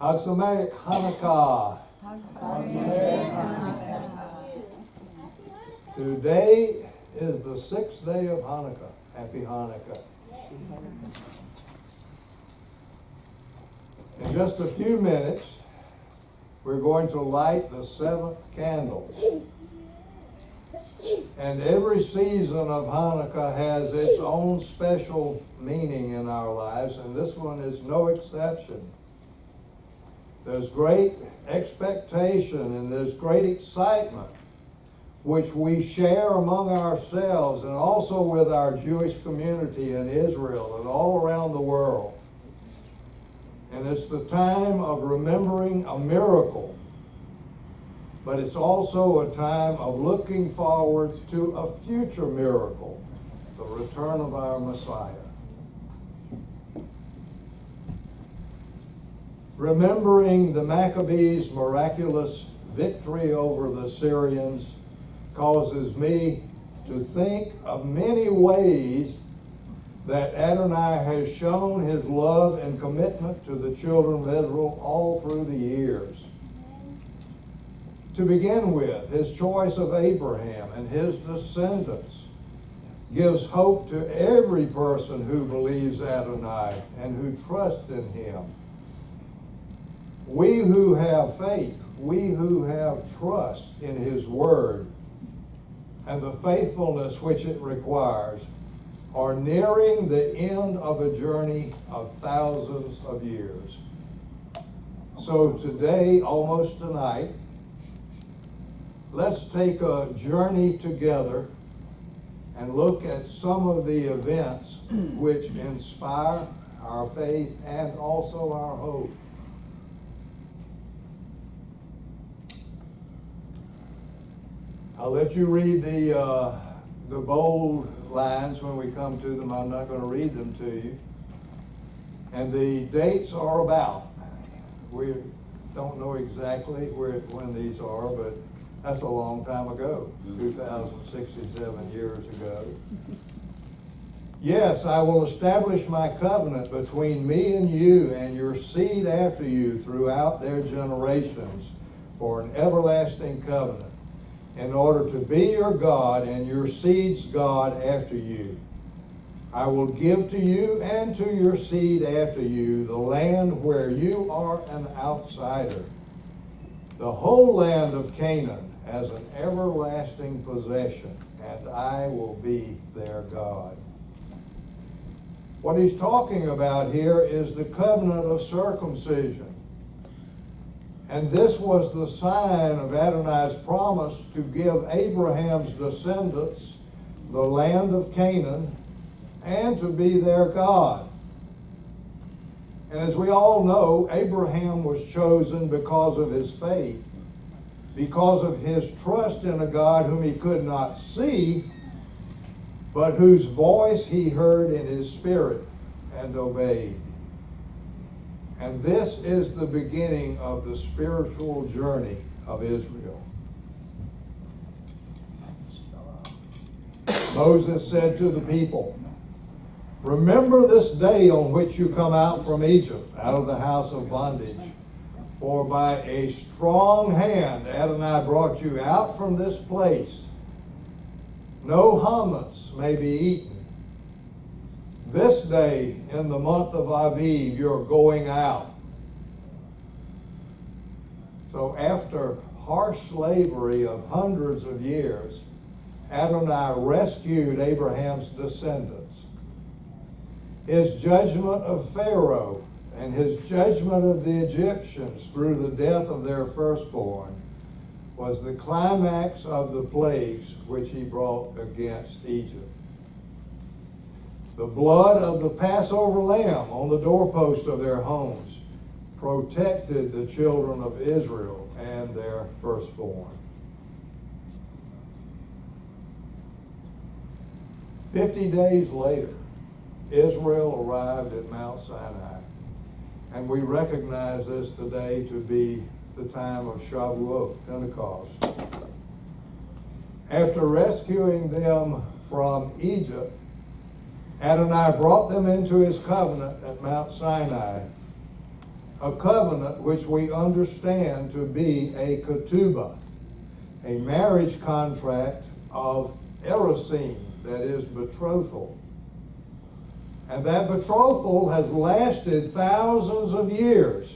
Messianic Hanukkah. Today is the 6th day of Hanukkah. Happy Hanukkah. In just a few minutes, we're going to light the 7th candle. And every season of Hanukkah has its own special meaning in our lives, and this one is no exception. There's great expectation and there's great excitement, which we share among ourselves and also with our Jewish community in Israel and all around the world. And it's the time of remembering a miracle, but it's also a time of looking forward to a future miracle, the return of our Messiah. Remembering the Maccabees' miraculous victory over the Syrians causes me to think of many ways that Adonai has shown his love and commitment to the children of Israel all through the years. To begin with, his choice of Abraham and his descendants gives hope to every person who believes Adonai and who trusts in him. We who have faith, we who have trust in his word and the faithfulness which it requires, are nearing the end of a journey of thousands of years. So today, almost tonight, let's take a journey together and look at some of the events which inspire our faith and also our hope. I'll let you read the bold lines when we come to them. I'm not going to read them to you. And the dates are about. We don't know exactly when these are, but that's a long time ago, 2,067 years ago. Yes, I will establish my covenant between me and you and your seed after you throughout their generations for an everlasting covenant, in order to be your God and your seed's God after you. I will give to you and to your seed after you the land where you are an outsider, the whole land of Canaan as an everlasting possession, and I will be their God. What he's talking about here is the covenant of circumcision. And this was the sign of Adonai's promise to give Abraham's descendants the land of Canaan and to be their God. And as we all know, Abraham was chosen because of his faith, because of his trust in a God whom he could not see, but whose voice he heard in his spirit and obeyed. And this is the beginning of the spiritual journey of Israel. Moses said to the people, "Remember this day on which you come out from Egypt, out of the house of bondage. For by a strong hand Adonai brought you out from this place. No hummus may be eaten. This day in the month of Aviv, you're going out." So after harsh slavery of hundreds of years, Adonai rescued Abraham's descendants. His judgment of Pharaoh and his judgment of the Egyptians through the death of their firstborn was the climax of the plagues which he brought against Egypt. The blood of the Passover lamb on the doorpost of their homes protected the children of Israel and their firstborn. 50 days later, Israel arrived at Mount Sinai, and we recognize this today to be the time of Shavuot, Pentecost. After rescuing them from Egypt, Adonai brought them into his covenant at Mount Sinai, a covenant which we understand to be a ketubah, a marriage contract of erosin, that is betrothal. And that betrothal has lasted thousands of years.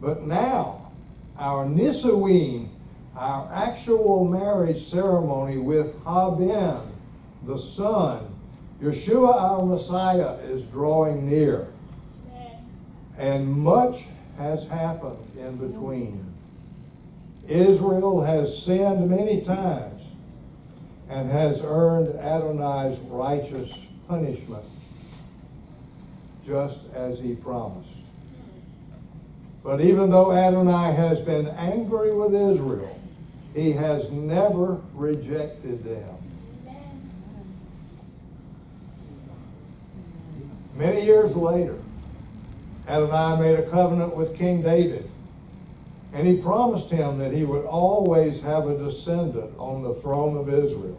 But now, our nisuin, our actual marriage ceremony with Haben, the Son, Yeshua our Messiah, is drawing near. And much has happened in between. Israel has sinned many times and has earned Adonai's righteous punishment, just as he promised. But even though Adonai has been angry with Israel, he has never rejected them. Many years later, Adonai made a covenant with King David, and he promised him that he would always have a descendant on the throne of Israel.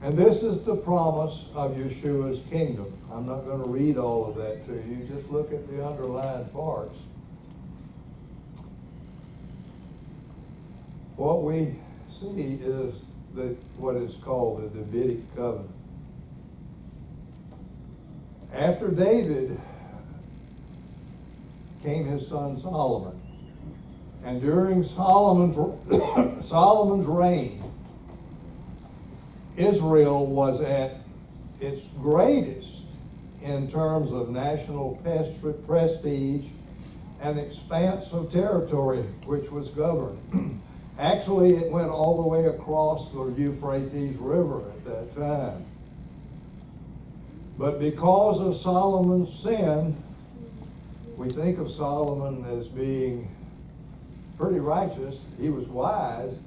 And this is the promise of Yeshua's kingdom. I'm not going to read all of that to you. Just look at the underlined parts. What we see is what is called the Davidic covenant. After David came his son Solomon. And during Solomon's reign, Israel was at its greatest in terms of national prestige and expanse of territory which was governed. Actually, it went all the way across the Euphrates River at that time. But because of Solomon's sin, we think of Solomon as being pretty righteous. He was wise,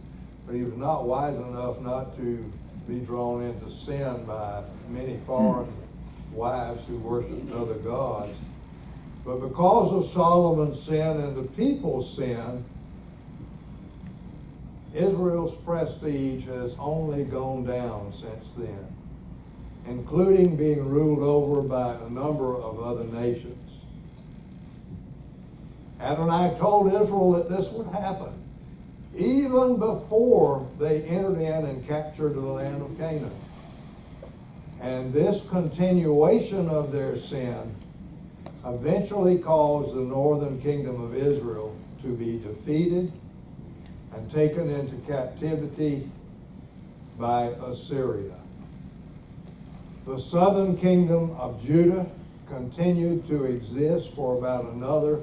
but he was not wise enough not to be drawn into sin by many foreign wives who worshiped other gods. But because of Solomon's sin and the people's sin, Israel's prestige has only gone down since then, including being ruled over by a number of other nations. Adonai told Israel that this would happen even before they entered in and captured the land of Canaan. And this continuation of their sin eventually caused the northern kingdom of Israel to be defeated and taken into captivity by Assyria. The southern kingdom of Judah continued to exist for about another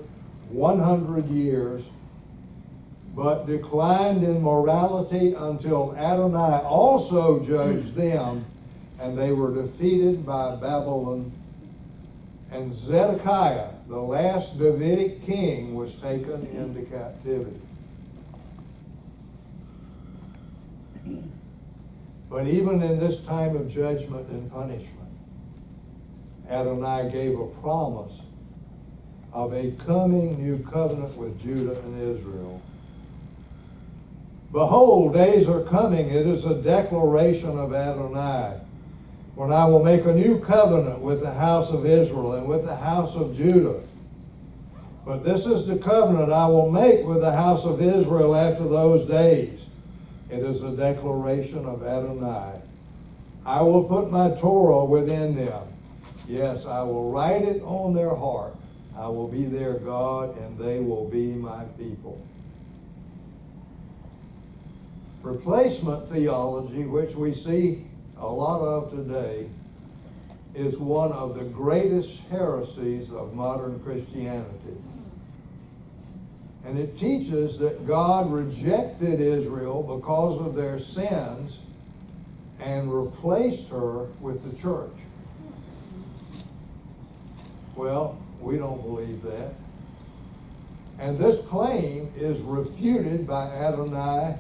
100 years, but declined in morality until Adonai also judged them, and they were defeated by Babylon. And Zedekiah, the last Davidic king, was taken into captivity. But even in this time of judgment and punishment, Adonai gave a promise of a coming new covenant with Judah and Israel. Behold, days are coming, it is a declaration of Adonai, when I will make a new covenant with the house of Israel and with the house of Judah. But this is the covenant I will make with the house of Israel after those days. It is a declaration of Adonai. I will put my Torah within them. Yes, I will write it on their heart. I will be their God, and they will be my people. Replacement theology, which we see a lot of today, is one of the greatest heresies of modern Christianity. And it teaches that God rejected Israel because of their sins and replaced her with the church. Well, we don't believe that. And this claim is refuted by Adonai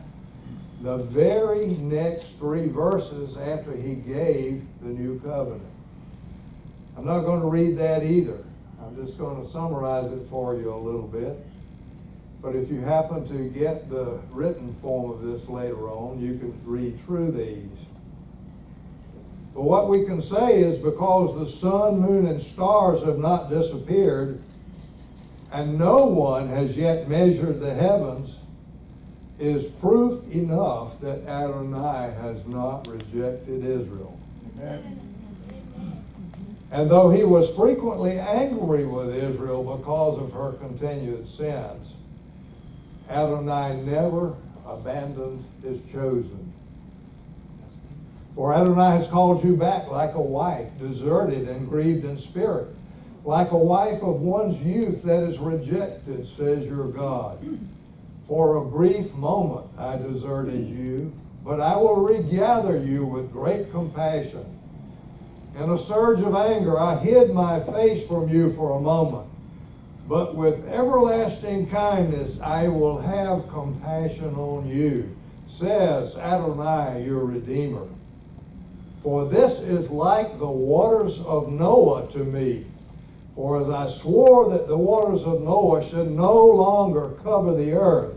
the very next 3 verses after he gave the new covenant. I'm not going to read that either. I'm just going to summarize it for you a little bit. But if you happen to get the written form of this later on, you can read through these. But what we can say is, because the sun, moon, and stars have not disappeared, and no one has yet measured the heavens, is proof enough that Adonai has not rejected Israel. Amen. And though he was frequently angry with Israel because of her continued sins, Adonai never abandoned his chosen. For Adonai has called you back like a wife, deserted and grieved in spirit, like a wife of one's youth that is rejected, says your God. For a brief moment I deserted you, but I will regather you with great compassion. In a surge of anger I hid my face from you for a moment, but with everlasting kindness I will have compassion on you, says Adonai your Redeemer. For this is like the waters of Noah to me. For as I swore that the waters of Noah should no longer cover the earth,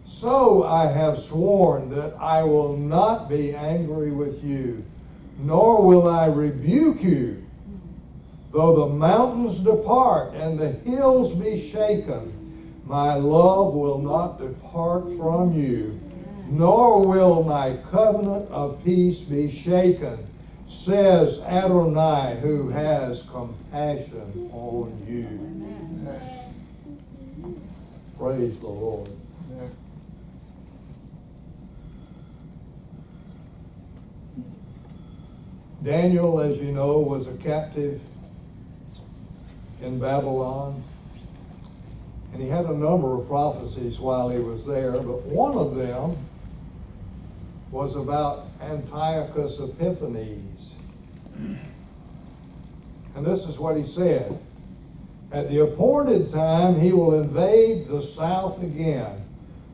so I have sworn that I will not be angry with you, nor will I rebuke you. Though the mountains depart and the hills be shaken, my love will not depart from you, nor will my covenant of peace be shaken, says Adonai, who has compassion on you. Amen. Praise the Lord. Amen. Daniel, as you know, was a captive in Babylon, and he had a number of prophecies while he was there, but one of them was about Antiochus Epiphanes. And this is what he said: at the appointed time he will invade the south again,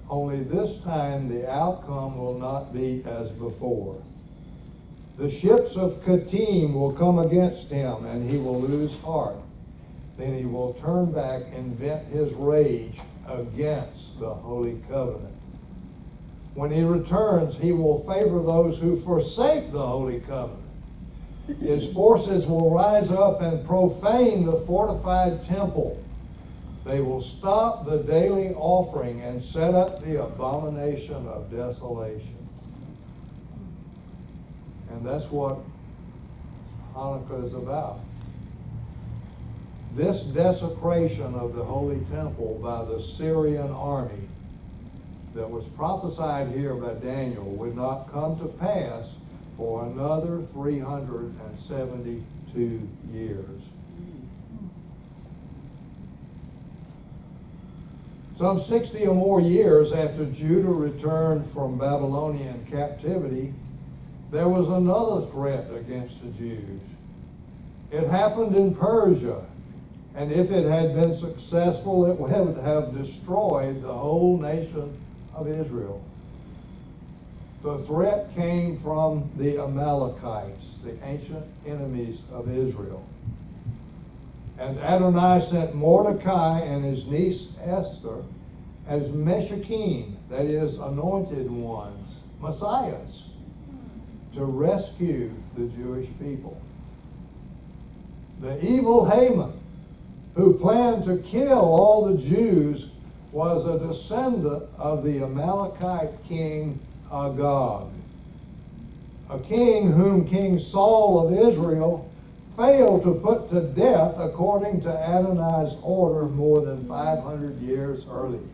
only this time the outcome will not be as before. The ships of Kittim will come against him, and he will lose heart. Then he will turn back and vent his rage against the Holy Covenant. When he returns, he will favor those who forsake the Holy Covenant. His forces will rise up and profane the fortified temple. They will stop the daily offering and set up the abomination of desolation. And that's what Hanukkah is about. This desecration of the Holy Temple by the Syrian army that was prophesied here by Daniel would not come to pass for another 372 years. Some 60 or more years after Judah returned from Babylonian captivity, there was another threat against the Jews. It happened in Persia, and if it had been successful, it would have destroyed the whole nation of Israel. The threat came from the Amalekites, the ancient enemies of Israel. And Adonai sent Mordecai and his niece Esther as Meshakim, that is, anointed ones, messiahs, to rescue the Jewish people. The evil Haman, who planned to kill all the Jews, was a descendant of the Amalekite king Agag, a king whom King Saul of Israel failed to put to death according to Adonai's order more than 500 years earlier.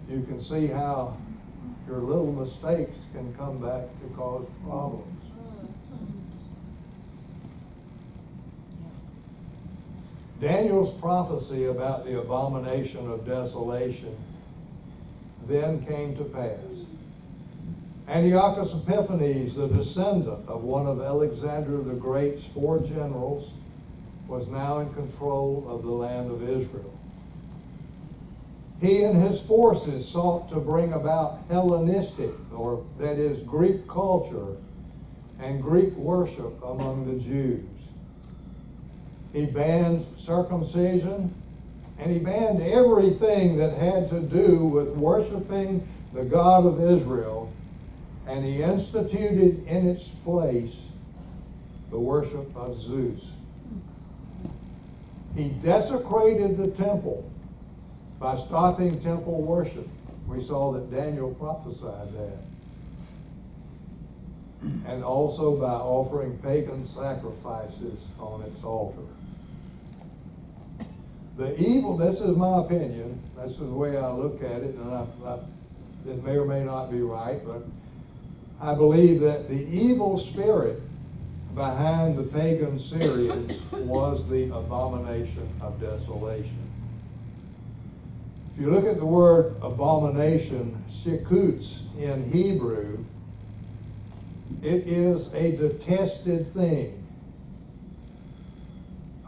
You can see how your little mistakes can come back to cause problems. Daniel's prophecy about the abomination of desolation then came to pass. Antiochus Epiphanes, the descendant of one of Alexander the Great's 4 generals, was now in control of the land of Israel. He and his forces sought to bring about Hellenistic, or that is Greek culture, and Greek worship among the Jews. He banned circumcision, and he banned everything that had to do with worshiping the God of Israel, and he instituted in its place the worship of Zeus. He desecrated the temple by stopping temple worship. We saw that Daniel prophesied that. And also by offering pagan sacrifices on its altar. The evil, this is my opinion, this is the way I look at it, and it may or may not be right, but I believe that the evil spirit behind the pagan Syrians was the abomination of desolation. If you look at the word abomination, shikutz in Hebrew, it is a detested thing.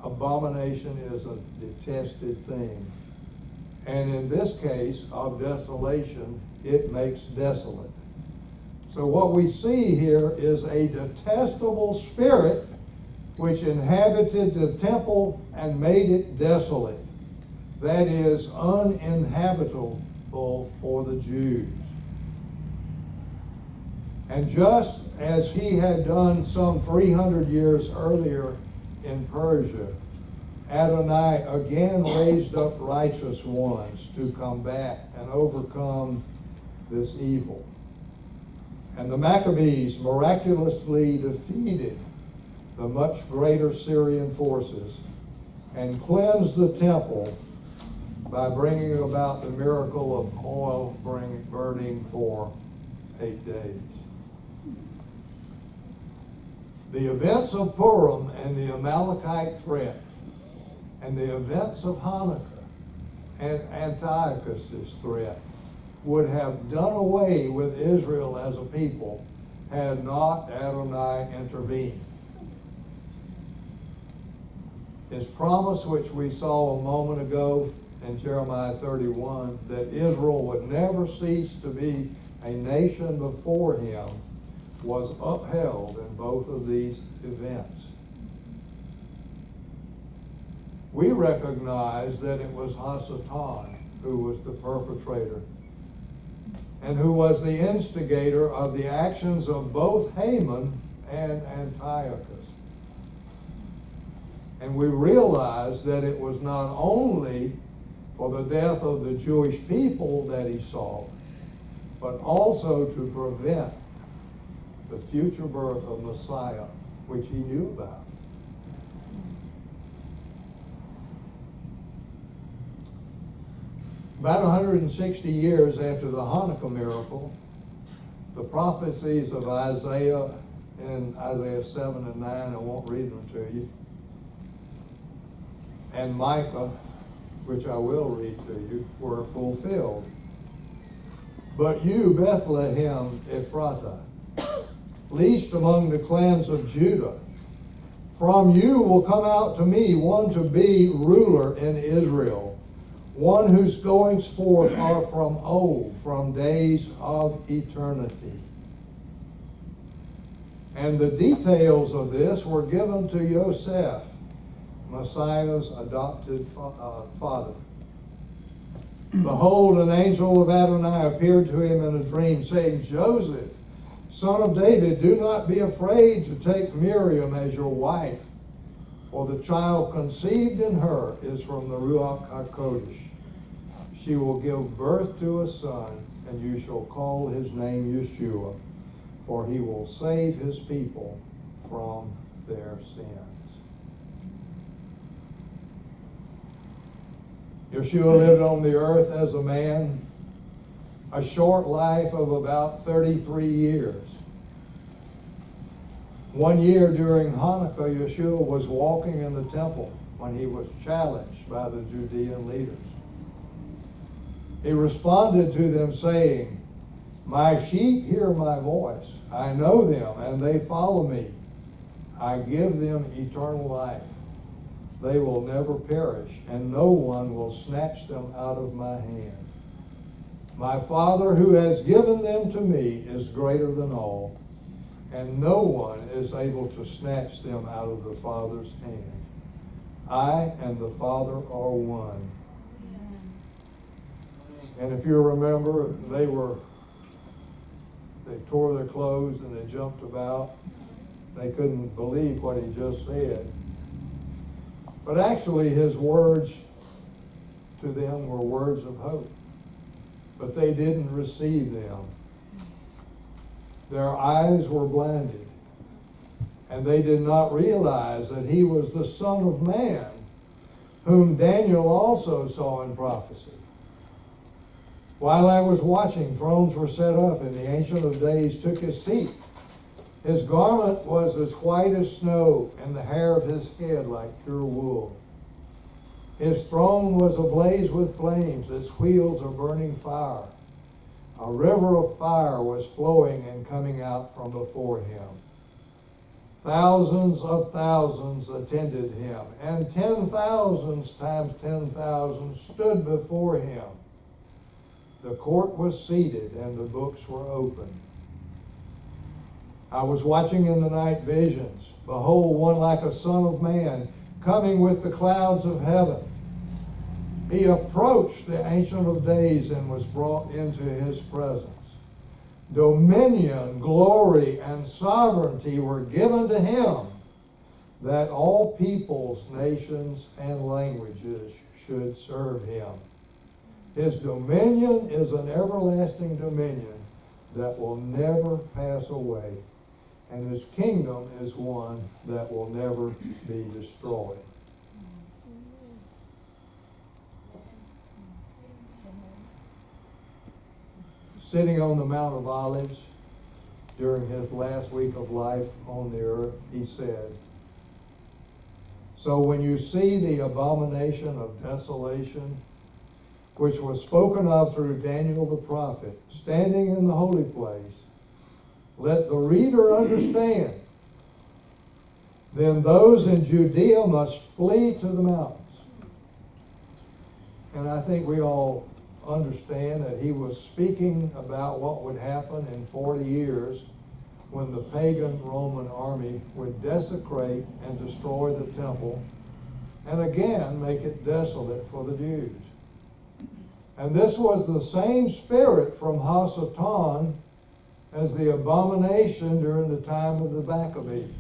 Abomination is a detested thing. And in this case of desolation, it makes desolate. So what we see here is a detestable spirit which inhabited the temple and made it desolate. That is uninhabitable for the Jews. And just as he had done some 300 years earlier in Persia, Adonai again raised up righteous ones to combat and overcome this evil. And the Maccabees miraculously defeated the much greater Syrian forces and cleansed the temple by bringing about the miracle of oil burning for 8 days. The events of Purim and the Amalekite threat and the events of Hanukkah and Antiochus' threat would have done away with Israel as a people had not Adonai intervened. His promise, which we saw a moment ago in Jeremiah 31, that Israel would never cease to be a nation before him, was upheld in both of these events. We recognize that it was Hasatan who was the perpetrator and who was the instigator of the actions of both Haman and Antiochus. And we realize that it was not only for the death of the Jewish people that he sought, but also to prevent the future birth of Messiah, which he knew about. About 160 years after the Hanukkah miracle, the prophecies of Isaiah in Isaiah 7 and 9, I won't read them to you, and Micah, which I will read to you, were fulfilled. But you, Bethlehem Ephratah, least among the clans of Judah, from you will come out to me one to be ruler in Israel, one whose goings forth are from old, from days of eternity. And the details of this were given to Yosef, Messiah's adopted father. Behold, an angel of Adonai appeared to him in a dream, saying, Joseph, son of David, do not be afraid to take Miriam as your wife, for the child conceived in her is from the Ruach HaKodesh. She will give birth to a son, and you shall call his name Yeshua, for he will save his people from their sins. Yeshua lived on the earth as a man, a short life of about 33 years. One year during Hanukkah, Yeshua was walking in the temple when he was challenged by the Judean leaders. He responded to them saying, my sheep hear my voice. I know them and they follow me. I give them eternal life. They will never perish, and no one will snatch them out of my hand. My Father who has given them to me is greater than all, and no one is able to snatch them out of the Father's hand. I and the Father are one. And if you remember, they tore their clothes and they jumped about. They couldn't believe what he just said. But actually his words to them were words of hope. But they didn't receive them. Their eyes were blinded. And they did not realize that he was the Son of Man, whom Daniel also saw in prophecy. While I was watching, thrones were set up, and the Ancient of Days took his seat. His garment was as white as snow, and the hair of his head like pure wool. His throne was ablaze with flames, its wheels are burning fire. A river of fire was flowing and coming out from before him. Thousands of thousands attended him, and 10,000s times 10,000 stood before him. The court was seated, and the books were opened. I was watching in the night visions. Behold, one like a son of man, coming with the clouds of heaven. He approached the Ancient of Days and was brought into his presence. Dominion, glory, and sovereignty were given to him, that all peoples, nations, and languages should serve him. His dominion is an everlasting dominion that will never pass away, and his kingdom is one that will never be destroyed. Sitting on the Mount of Olives during his last week of life on the earth, he said, "So when you see the abomination of desolation, which was spoken of through Daniel the prophet, standing in the holy place, let the reader understand. Then those in Judea must flee to the mountains." And I think we all understand that he was speaking about what would happen in 40 years when the pagan Roman army would desecrate and destroy the temple and again make it desolate for the Jews. And this was the same spirit from Hasatan as the abomination during the time of the Maccabees.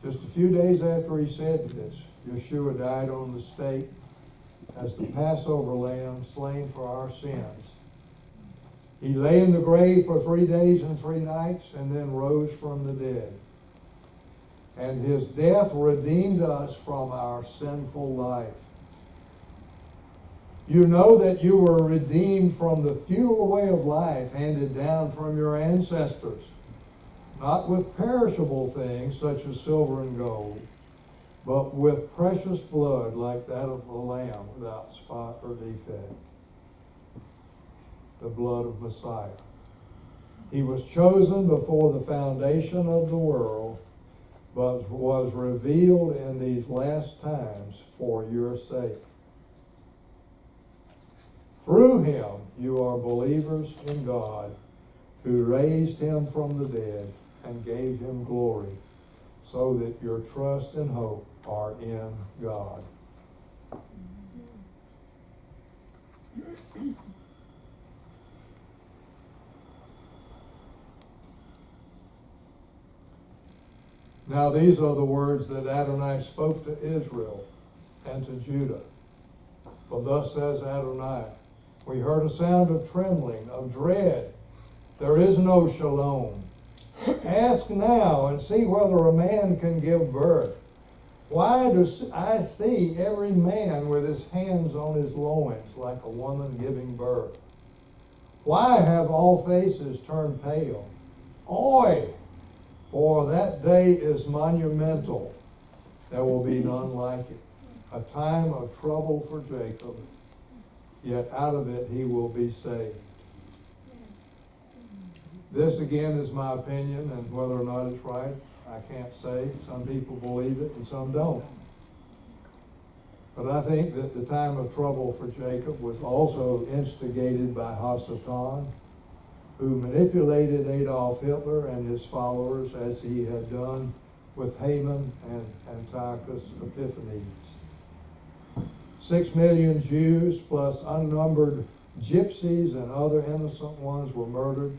Just a few days after he said this, Yeshua died on the stake as the Passover lamb slain for our sins. He lay in the grave for 3 days and 3 nights and then rose from the dead. And his death redeemed us from our sinful life. You know that you were redeemed from the futile way of life handed down from your ancestors, not with perishable things such as silver and gold, but with precious blood like that of a lamb without spot or defect, the blood of Messiah. He was chosen before the foundation of the world, but was revealed in these last times for your sake. Through him you are believers in God, who raised him from the dead and gave him glory, so that your trust and hope are in God. Now these are the words that Adonai spoke to Israel and to Judah. For thus says Adonai, we heard a sound of trembling, of dread. There is no shalom. Ask now and see whether a man can give birth. Why do I see every man with his hands on his loins like a woman giving birth? Why have all faces turned pale? Oi! For that day is monumental. There will be none like it. A time of trouble for Jacob, yet out of it he will be saved. This again is my opinion, and whether or not it's right, I can't say. Some people believe it and some don't. But I think that the time of trouble for Jacob was also instigated by Hasatan, who manipulated Adolf Hitler and his followers as he had done with Haman and Antiochus Epiphanes. 6 million Jews plus unnumbered gypsies and other innocent ones were murdered.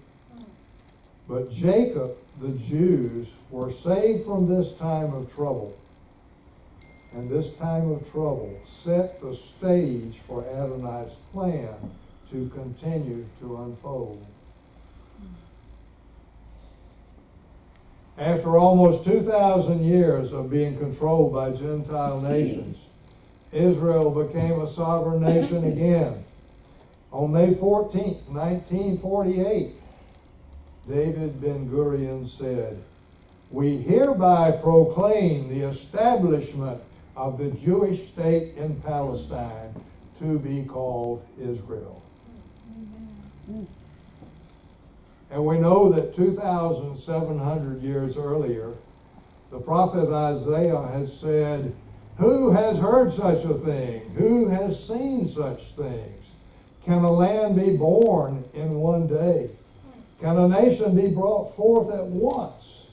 But Jacob, the Jews, were saved from this time of trouble. And this time of trouble set the stage for Adonai's plan to continue to unfold. After almost 2,000 years of being controlled by Gentile nations, Israel became a sovereign nation again. On May 14th, 1948, David Ben-Gurion said, "We hereby proclaim the establishment of the Jewish state in Palestine to be called Israel." Amen. And we know that 2,700 years earlier, the prophet Isaiah had said, "Who has heard such a thing? Who has seen such things? Can a land be born in one day? Can a nation be brought forth at once?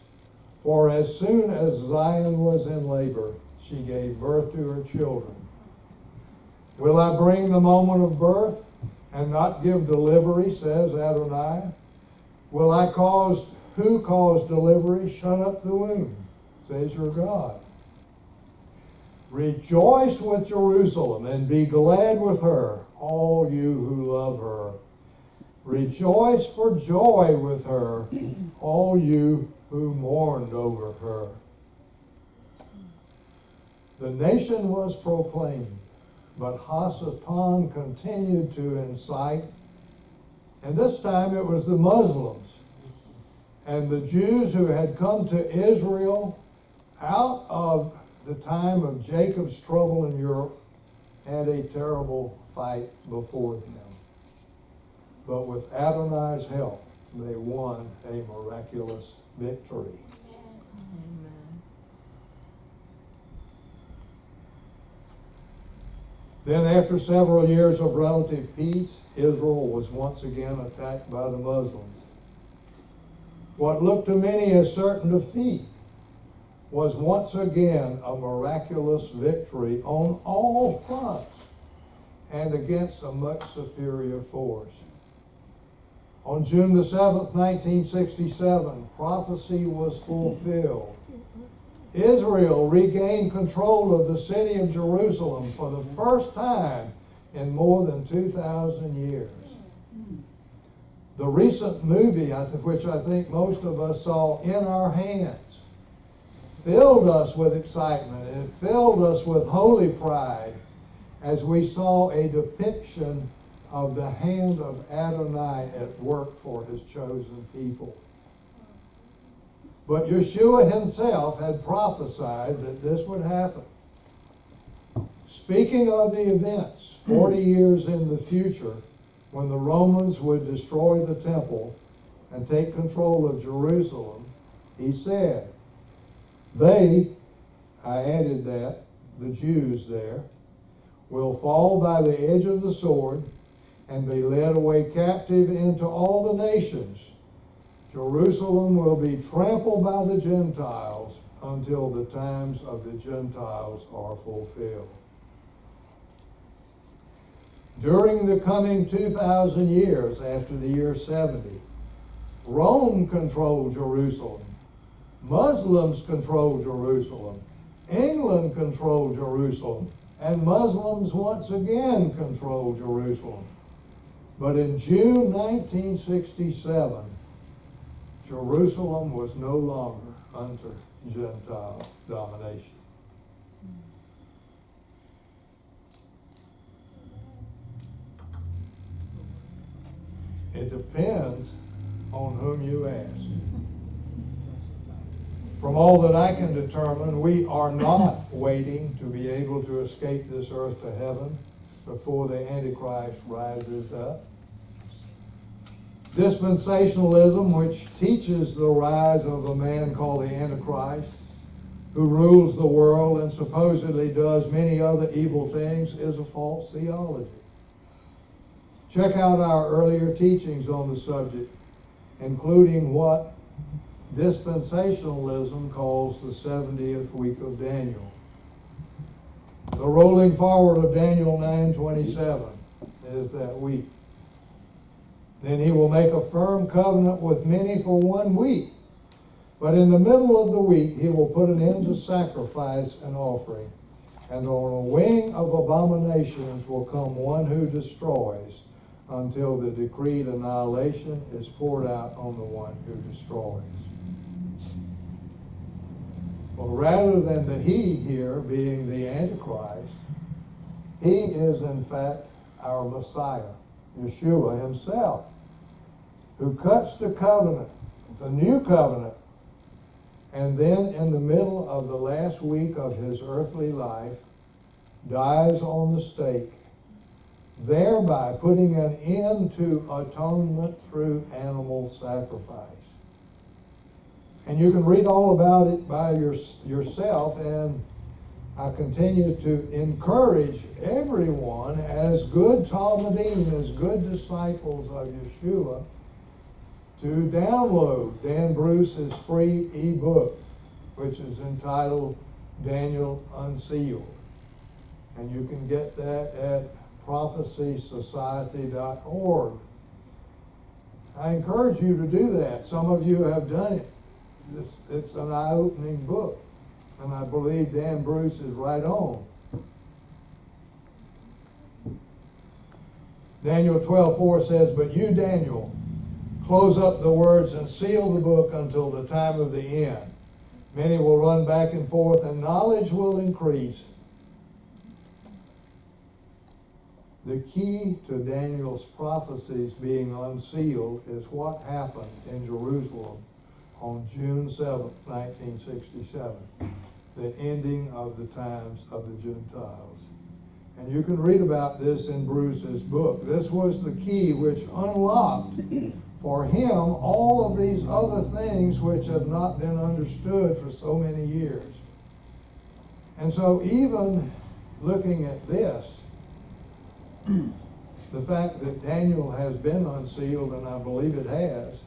For as soon as Zion was in labor, she gave birth to her children. Will I bring the moment of birth and not give delivery, says Adonai? Will I cause, who caused delivery? Shut up the womb, says your God. Rejoice with Jerusalem and be glad with her, all you who love her. Rejoice for joy with her, all you who mourned over her." The nation was proclaimed, but Hasatan continued to incite, and this time it was the Muslims and the Jews who had come to Israel out of the time of Jacob's trouble in Europe had a terrible fight before them. But with Adonai's help, they won a miraculous victory. Amen. Then after several years of relative peace, Israel was once again attacked by the Muslims. What looked to many as certain defeat was once again a miraculous victory on all fronts and against a much superior force. On June the 7th, 1967, prophecy was fulfilled. Israel regained control of the city of Jerusalem for the first time in more than 2,000 years. The recent movie, which I think most of us saw, In Our Hands, filled us with excitement and it filled us with holy pride as we saw a depiction of the hand of Adonai at work for his chosen people. But Yeshua himself had prophesied that this would happen. Speaking of the events 40 years in the future, when the Romans would destroy the temple and take control of Jerusalem, he said, they, I added that, the Jews there, will fall by the edge of the sword and be led away captive into all the nations. Jerusalem will be trampled by the Gentiles until the times of the Gentiles are fulfilled. During the coming 2,000 years after the year 70, Rome controlled Jerusalem. Muslims controlled Jerusalem. England controlled Jerusalem. And Muslims once again controlled Jerusalem. But in June 1967, Jerusalem was no longer under Gentile domination. It depends on whom you ask. From all that I can determine, we are not waiting to be able to escape this earth to heaven before the Antichrist rises up. Dispensationalism, which teaches the rise of a man called the Antichrist, who rules the world and supposedly does many other evil things, is a false theology. Check out our earlier teachings on the subject, including what dispensationalism calls the 70th week of Daniel. The rolling forward of Daniel 9:27 is that week. Then he will make a firm covenant with many for 1 week. But in the middle of the week, he will put an end to sacrifice and offering. And on a wing of abominations will come one who destroys, until the decreed annihilation is poured out on the one who destroys. Well, rather than the he here being the Antichrist, he is in fact our Messiah, Yeshua himself, who cuts the covenant, the new covenant, and then in the middle of the last week of his earthly life, dies on the stake, thereby putting an end to atonement through animal sacrifice. And you can read all about it by yourself, and I continue to encourage everyone as good Talmudim, as good disciples of Yeshua, to download Dan Bruce's free ebook, which is entitled Daniel Unsealed. And you can get that at prophecysociety.org. I encourage you to do that. Some of you have done it. It's an eye-opening book, and I believe Dan Bruce is right on. Daniel 12:4 says, "But you, Daniel, close up the words and seal the book until the time of the end. Many will run back and forth, and knowledge will increase." The key to Daniel's prophecies being unsealed is what happened in Jerusalem on June 7th, 1967, the ending of the times of the Gentiles. And you can read about this in Bruce's book. This was the key which unlocked for him all of these other things which have not been understood for so many years. And so even looking at this, the fact that Daniel has been unsealed, and I believe it has,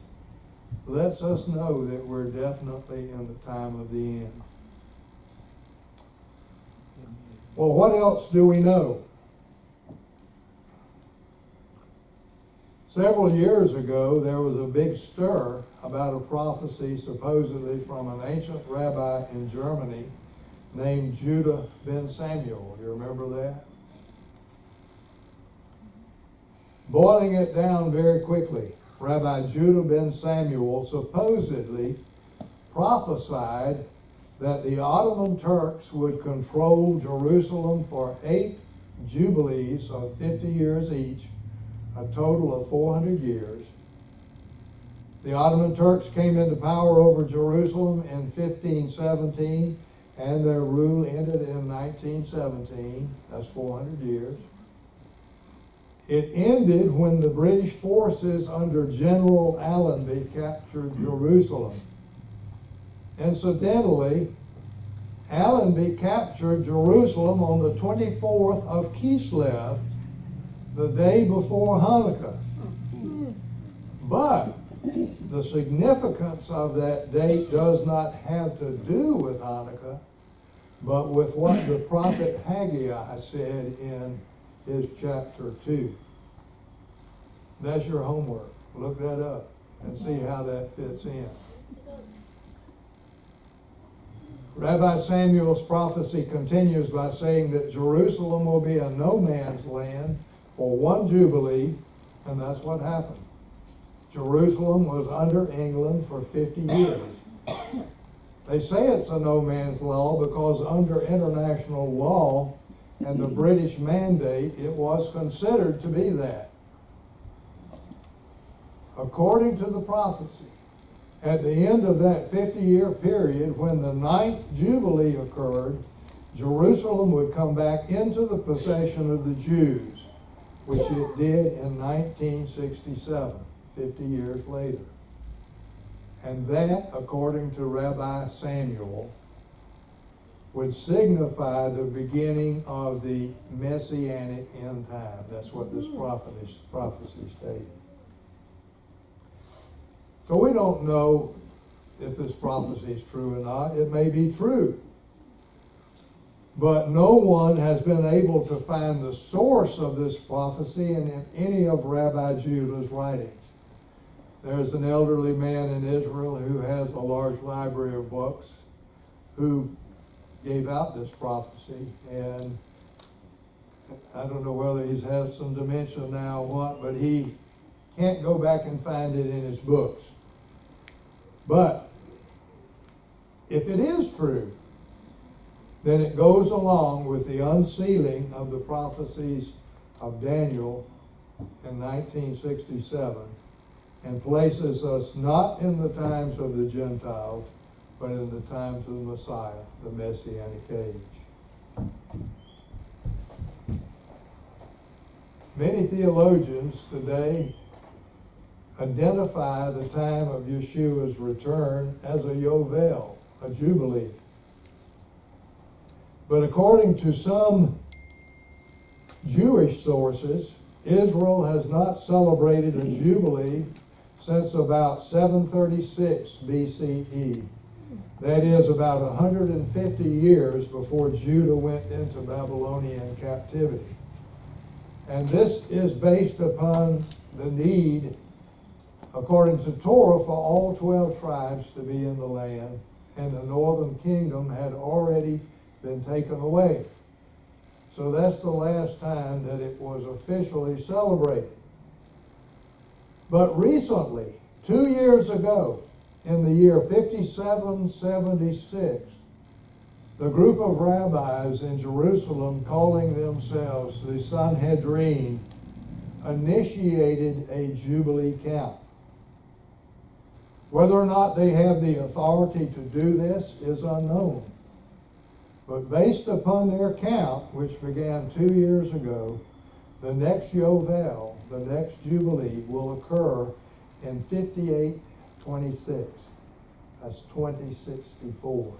lets us know that we're definitely in the time of the end. Well, what else do we know? Several years ago, there was a big stir about a prophecy supposedly from an ancient rabbi in Germany named Judah ben Samuel. You remember that? Boiling it down very quickly, Rabbi Judah ben Samuel supposedly prophesied that the Ottoman Turks would control Jerusalem for 8 jubilees of 50 years each, a total of 400 years. The Ottoman Turks came into power over Jerusalem in 1517, and their rule ended in 1917. That's 400 years. It ended when the British forces under General Allenby captured Jerusalem. Incidentally, Allenby captured Jerusalem on the 24th of Kislev, the day before Hanukkah. But the significance of that date does not have to do with Hanukkah, but with what the prophet Haggai said in his chapter 2. That's your homework. Look that up and see how that fits in. Rabbi Samuel's prophecy continues by saying that Jerusalem will be a no man's land for 1 jubilee, and that's what happened. Jerusalem was under England for 50 years. They say it's a no man's law because under international law and the British mandate, it was considered to be that. According to the prophecy, at the end of that 50-year period, when the 9th Jubilee occurred, Jerusalem would come back into the possession of the Jews, which it did in 1967, 50 years later. And that, according to Rabbi Samuel, would signify the beginning of the Messianic end time. That's what this prophecy stated. So we don't know if this prophecy is true or not. It may be true. But no one has been able to find the source of this prophecy in any of Rabbi Judah's writings. There's an elderly man in Israel who has a large library of books who gave out this prophecy, and I don't know whether he has some dementia now or what, but he can't go back and find it in his books. But if it is true, then it goes along with the unsealing of the prophecies of Daniel in 1967 and places us not in the times of the Gentiles, but in the times of the Messiah, the Messianic age. Many theologians today identify the time of Yeshua's return as a Yovel, a Jubilee. But according to some Jewish sources, Israel has not celebrated a Jubilee since about 736 BCE. That is about 150 years before Judah went into Babylonian captivity. And this is based upon the need, according to Torah, for all 12 tribes to be in the land, and the northern kingdom had already been taken away. So that's the last time that it was officially celebrated. But recently, 2 years ago, in the year 5776, the group of rabbis in Jerusalem, calling themselves the Sanhedrin, initiated a Jubilee count. Whether or not they have the authority to do this is unknown. But based upon their count, which began 2 years ago, the next Yovel, the next Jubilee, will occur in 5826. That's 2064.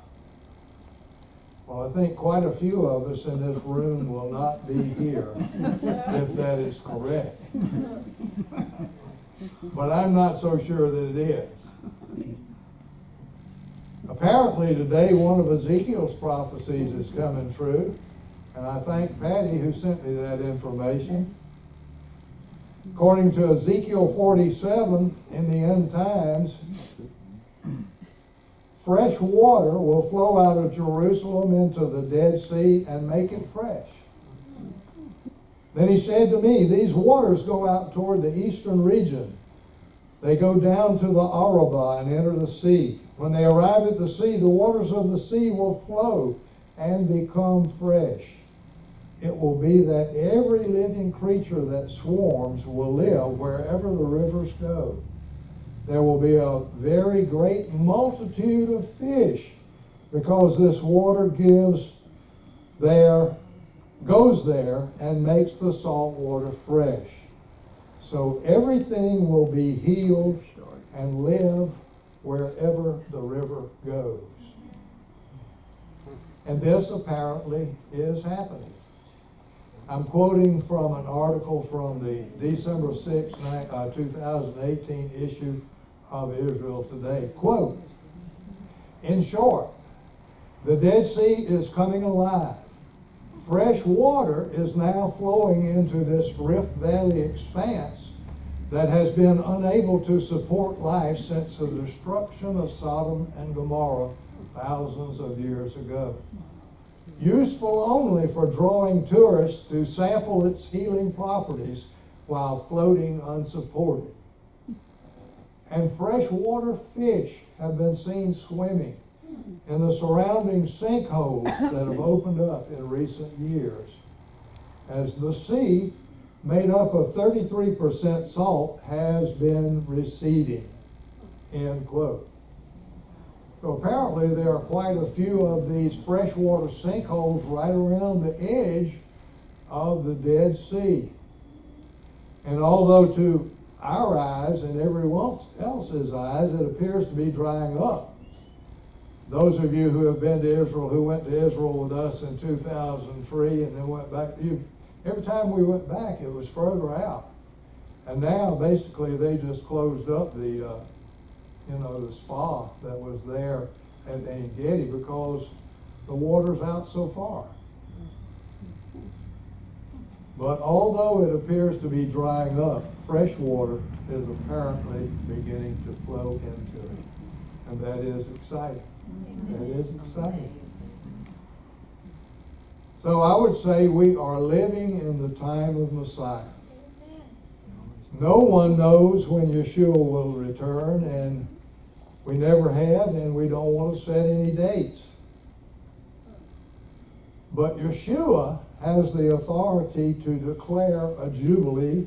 Well, I think quite a few of us in this room will not be here if that is correct. But I'm not so sure that it is. Apparently today one of Ezekiel's prophecies is coming true, and I thank Patty who sent me that information. According to Ezekiel 47, in the end times, fresh water will flow out of Jerusalem into the Dead Sea and make it fresh. Then he said to me, these waters go out toward the eastern region. They go down to the Arabah and enter the sea. When they arrive at the sea, the waters of the sea will flow and become fresh. It will be that every living creature that swarms will live wherever the rivers go. There will be a very great multitude of fish, because this water goes there and makes the salt water fresh. So everything will be healed and live wherever the river goes. And this apparently is happening. I'm quoting from an article from the December 6, 2018 issue of Israel Today. Quote, in short, the Dead Sea is coming alive. Fresh water is now flowing into this Rift Valley expanse that has been unable to support life since the destruction of Sodom and Gomorrah thousands of years ago. Useful only for drawing tourists to sample its healing properties while floating unsupported. And freshwater fish have been seen swimming in the surrounding sinkholes that have opened up in recent years, as the sea, made up of 33% salt, has been receding, end quote. So apparently there are quite a few of these freshwater sinkholes right around the edge of the Dead Sea. And although to our eyes and everyone else's eyes it appears to be drying up, those of you who have been to Israel, who went to Israel with us in 2003 and then went back, every time we went back it was further out. And now basically they just closed up the spa that was there at En Gedi because the water's out so far. But although it appears to be drying up, fresh water is apparently beginning to flow into it. And that is exciting. That is exciting. So I would say we are living in the time of Messiah. No one knows when Yeshua will return, and we never have, and we don't want to set any dates. But Yeshua has the authority to declare a jubilee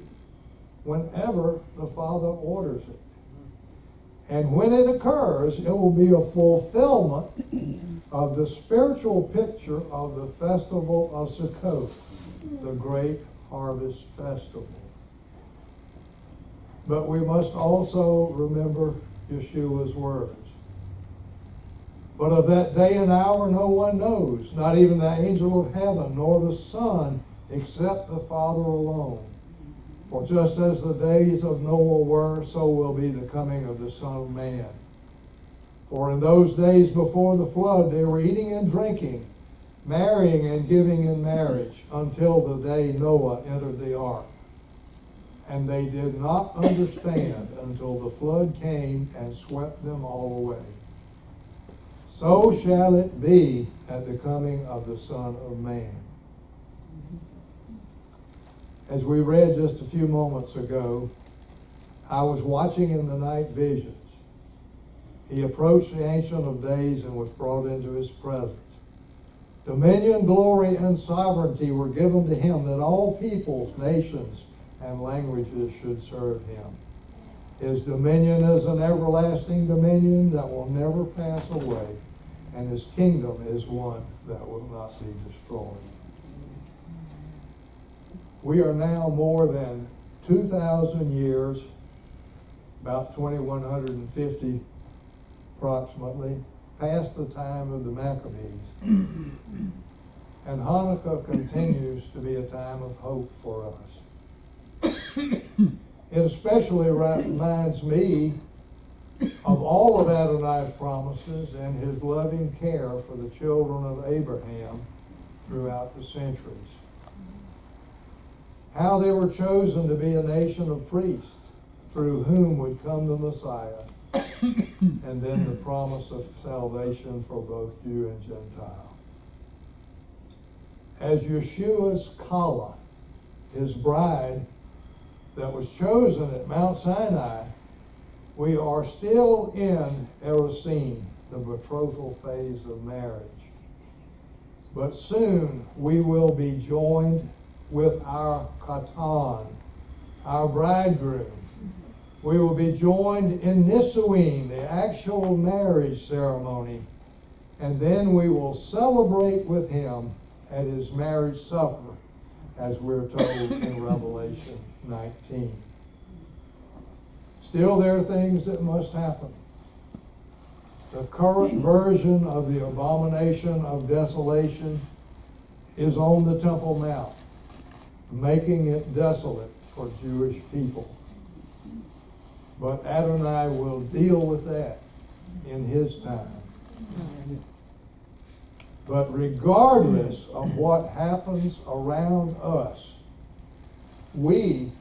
whenever the Father orders it. And when it occurs, it will be a fulfillment of the spiritual picture of the festival of Sukkot, the great harvest festival. But we must also remember Yeshua's words. But of that day and hour no one knows, not even the angel of heaven, nor the Son, except the Father alone. For just as the days of Noah were, so will be the coming of the Son of Man. For in those days before the flood, they were eating and drinking, marrying and giving in marriage, until the day Noah entered the ark. And they did not understand until the flood came and swept them all away. So shall it be at the coming of the Son of Man. As we read just a few moments ago, I was watching in the night visions. He approached the Ancient of Days and was brought into his presence. Dominion, glory, and sovereignty were given to him, that all peoples, nations, and languages should serve him. His dominion is an everlasting dominion that will never pass away, and his kingdom is one that will not be destroyed. We are now more than 2,000 years, about 2,150 approximately, past the time of the Maccabees. And Hanukkah continues to be a time of hope for us. It especially reminds me of all of Adonai's promises and his loving care for the children of Abraham throughout the centuries. How they were chosen to be a nation of priests, through whom would come the Messiah, and then the promise of salvation for both Jew and Gentile. As Yeshua's Kala, his bride that was chosen at Mount Sinai, we are still in Erosin, the betrothal phase of marriage. But soon we will be joined with our Katan, our bridegroom. We will be joined in Nisuin, the actual marriage ceremony, and then we will celebrate with him at his marriage supper, as we're told in Revelation 19. Still, there are things that must happen. The current version of the abomination of desolation is on the Temple Mount, making it desolate for Jewish people. But Adonai will deal with that in his time. But regardless of what happens around us, we,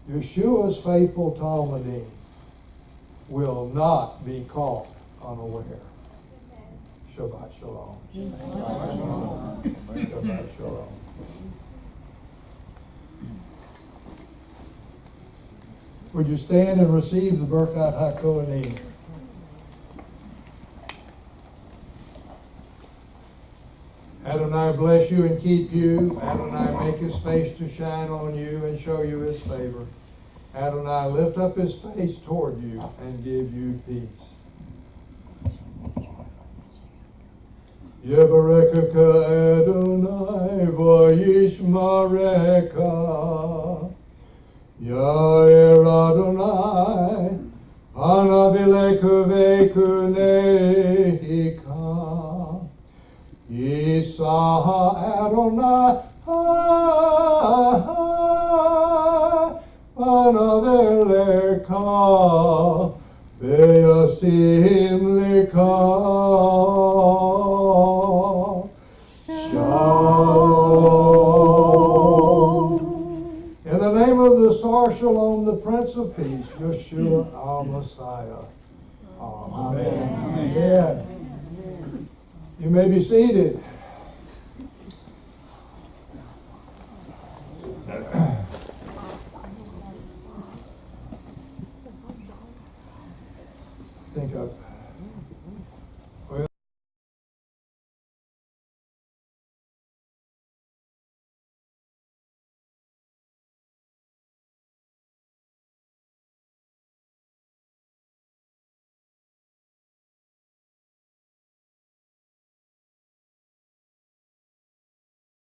Yeshua's faithful Talmudim, will not be caught unaware. Shabbat Shalom. Shabbat Shalom. Would you stand and receive the Birkat HaKohanim? Adonai bless you and keep you. Adonai make his face to shine on you and show you his favor. Adonai lift up his face toward you and give you peace. Yevarekeka Adonai v'yishmareka. Yair Adonai panavileku v'kunehika. Yisa Adonai panavileka ve'yasim leka. Shalom. the Prince of Peace, Yeshua, our Messiah. Amen. Amen. You may be seated. I think